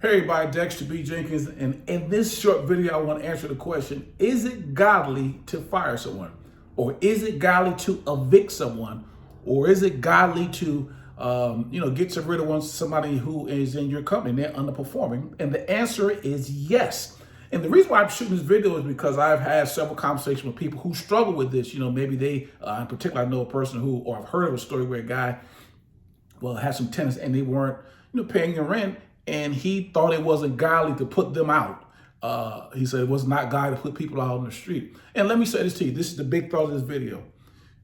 Hey everybody, Dexter B, Jenkins, and in this short video, I want to answer the question, is it godly to fire someone? Or is it godly to evict someone? Or is it godly to, get rid of somebody who is in your company and they're underperforming? And the answer is yes. And the reason why I'm shooting this video is because I've had several conversations with people who struggle with this. Maybe they, in particular, I know a person who, or I've heard of a story where a guy, had some tenants and they weren't, paying their rent. And he thought it wasn't godly to put them out. He said it was not godly to put people out on the street. And let me say this to you. This is the big thought of this video.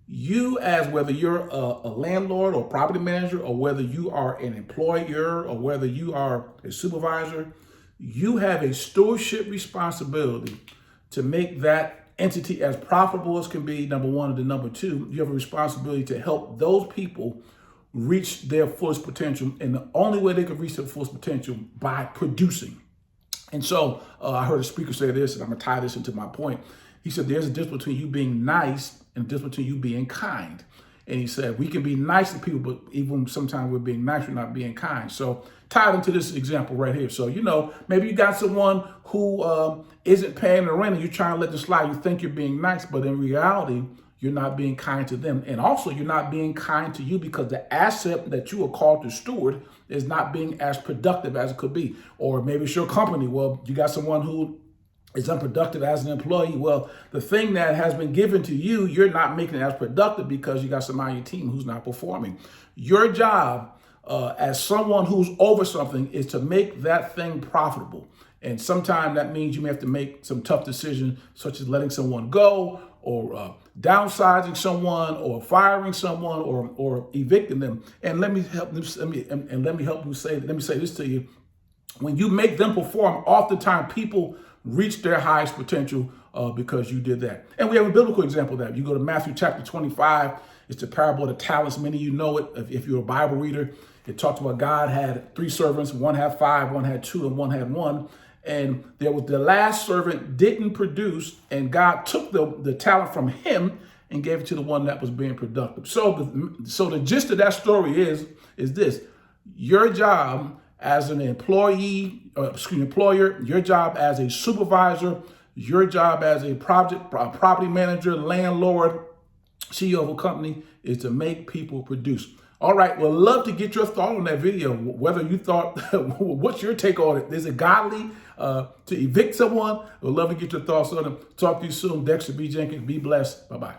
You, as whether you're a landlord or property manager, or whether you are an employer, or whether you are a supervisor, you have a stewardship responsibility to make that entity as profitable as can be, number one. And then number two, you have a responsibility to help those people reach their fullest potential. And the only way they can reach their fullest potential by producing. And so I heard a speaker say this, and I'm gonna tie this into my point. He said, there's a difference between you being nice and a difference between you being kind. And he said, we can be nice to people, but even sometimes we're being nice, we're not being kind. So tied into this example right here. So, maybe you got someone who isn't paying the rent and you're trying to let them slide. You think you're being nice, but in reality, you're not being kind to them. And also you're not being kind to you because the asset that you are called to steward is not being as productive as it could be. Or maybe it's your company. Well, you got someone who is unproductive as an employee. Well, the thing that has been given to you, you're not making it as productive because you got somebody on your team who's not performing. Your job as someone who's over something is to make that thing profitable. And sometimes that means you may have to make some tough decisions, such as letting someone go, or downsizing someone, or firing someone, or evicting them. And let me say this to you. When you make them perform, oftentimes people reach their highest potential because you did that. And we have a biblical example of that. You go to Matthew chapter 25. It's the parable of the talents. Many of you know it if you're a Bible reader. It talks about God had 3 servants. One had 5, one had 2, and one had 1. And there was the last servant didn't produce, and God took the talent from him and gave it to the one that was being productive. So the gist of that story is this: your job as an employer, your job as a supervisor, your job as a property manager, landlord, CEO of a company is to make people produce. All right, well, love to get your thought on that video, whether you thought, what's your take on it? Is it godly to evict someone? We'd love to get your thoughts on it. Talk to you soon. Dexter B. Jenkins. Be blessed. Bye-bye.